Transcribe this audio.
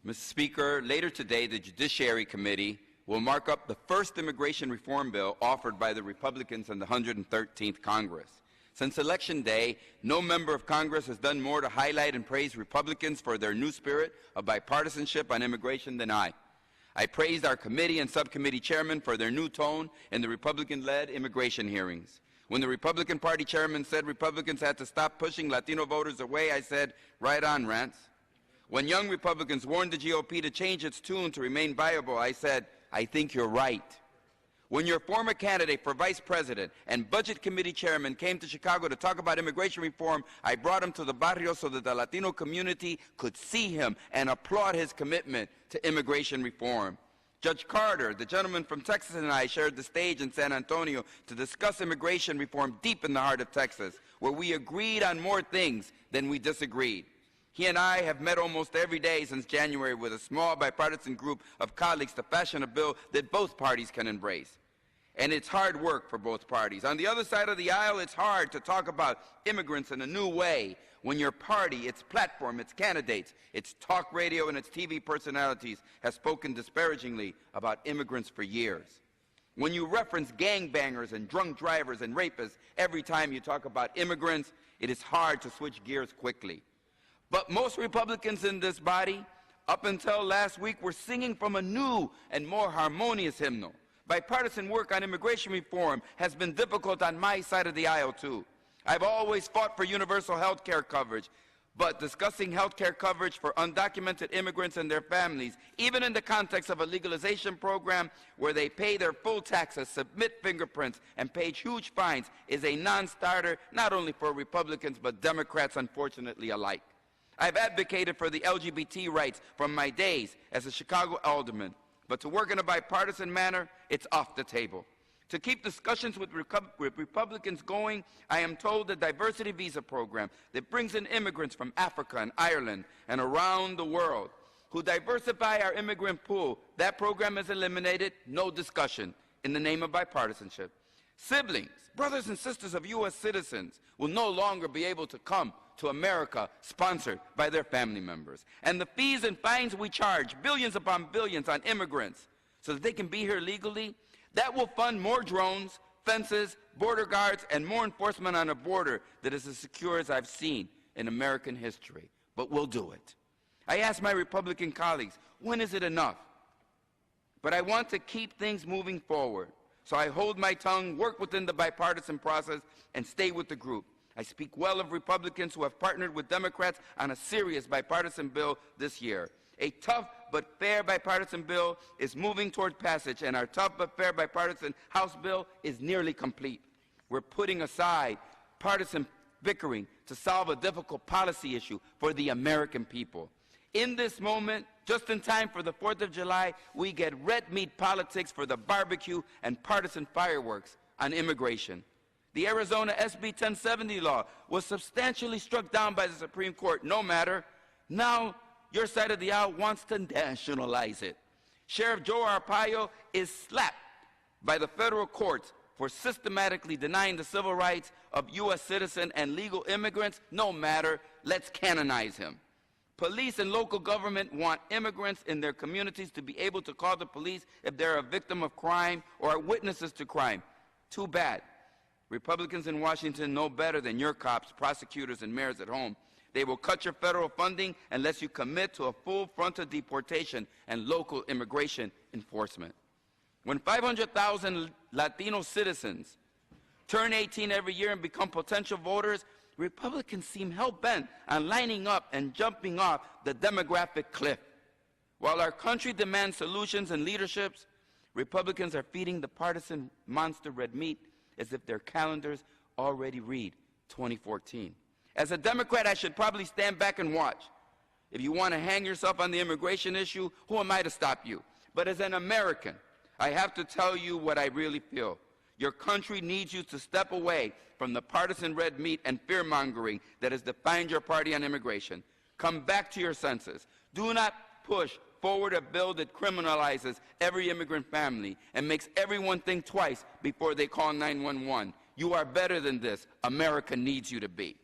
Mr. Speaker, later today, the Judiciary Committee will mark up the first immigration reform bill offered by the Republicans in the 113th Congress. Since Election Day, no member of Congress has done more to highlight and praise Republicans for their new spirit of bipartisanship on immigration than I. I praised our committee and subcommittee chairmen for their new tone in the Republican-led immigration hearings. When the Republican Party chairman said Republicans had to stop pushing Latino voters away, I said, right on, Rance. When young Republicans warned the GOP to change its tune to remain viable, I said, I think you're right. When your former candidate for vice president and budget committee chairman came to Chicago to talk about immigration reform, I brought him to the barrio so that the Latino community could see him and applaud his commitment to immigration reform. Judge Carter, the gentleman from Texas, and I shared the stage in San Antonio to discuss immigration reform deep in the heart of Texas, where we agreed on more things than we disagreed. He and I have met almost every day since January with a small bipartisan group of colleagues to fashion a bill that both parties can embrace. And it's hard work for both parties. On the other side of the aisle, it's hard to talk about immigrants in a new way when your party, its platform, its candidates, its talk radio and its TV personalities have spoken disparagingly about immigrants for years. When you reference gangbangers and drunk drivers and rapists every time you talk about immigrants, it is hard to switch gears quickly. But most Republicans in this body, up until last week, were singing from a new and more harmonious hymnal. Bipartisan work on immigration reform has been difficult on my side of the aisle, too. I've always fought for universal health care coverage, but discussing health care coverage for undocumented immigrants and their families, even in the context of a legalization program where they pay their full taxes, submit fingerprints, and pay huge fines, is a non-starter not only for Republicans but Democrats, unfortunately, alike. I've advocated for the LGBT rights from my days as a Chicago alderman, but to work in a bipartisan manner, it's off the table. To keep discussions with Republicans going, I am told the diversity visa program that brings in immigrants from Africa and Ireland and around the world who diversify our immigrant pool, that program is eliminated, no discussion, in the name of bipartisanship. Siblings, brothers and sisters of U.S. citizens will no longer be able to come to America sponsored by their family members. And the fees and fines we charge, billions upon billions on immigrants so that they can be here legally, that will fund more drones, fences, border guards, and more enforcement on a border that is as secure as I've seen in American history. But we'll do it. I asked my Republican colleagues, when is it enough? But I want to keep things moving forward. So I hold my tongue, work within the bipartisan process, and stay with the group. I speak well of Republicans who have partnered with Democrats on a serious bipartisan bill this year. A tough but fair bipartisan bill is moving toward passage, and our tough but fair bipartisan House bill is nearly complete. We're putting aside partisan bickering to solve a difficult policy issue for the American people. In this moment, just in time for the 4th of July, we get red meat politics for the barbecue and partisan fireworks on immigration. The Arizona SB 1070 law was substantially struck down by the Supreme Court. No matter. Now, your side of the aisle wants to nationalize it. Sheriff Joe Arpaio is slapped by the federal courts for systematically denying the civil rights of U.S. citizens and legal immigrants. No matter. Let's canonize him. Police and local government want immigrants in their communities to be able to call the police if they're a victim of crime or are witnesses to crime. Too bad. Republicans in Washington know better than your cops, prosecutors, and mayors at home. They will cut your federal funding unless you commit to a full frontal deportation and local immigration enforcement. When 500,000 Latino citizens turn 18 every year and become potential voters, Republicans seem hell-bent on lining up and jumping off the demographic cliff. While our country demands solutions and leaderships, Republicans are feeding the partisan monster red meat as if their calendars already read 2014. As a Democrat, I should probably stand back and watch. If you want to hang yourself on the immigration issue, who am I to stop you? But as an American, I have to tell you what I really feel. Your country needs you to step away from the partisan red meat and fear-mongering that has defined your party on immigration. Come back to your senses. Do not push forward a bill that criminalizes every immigrant family and makes everyone think twice before they call 911. You are better than this. America needs you to be.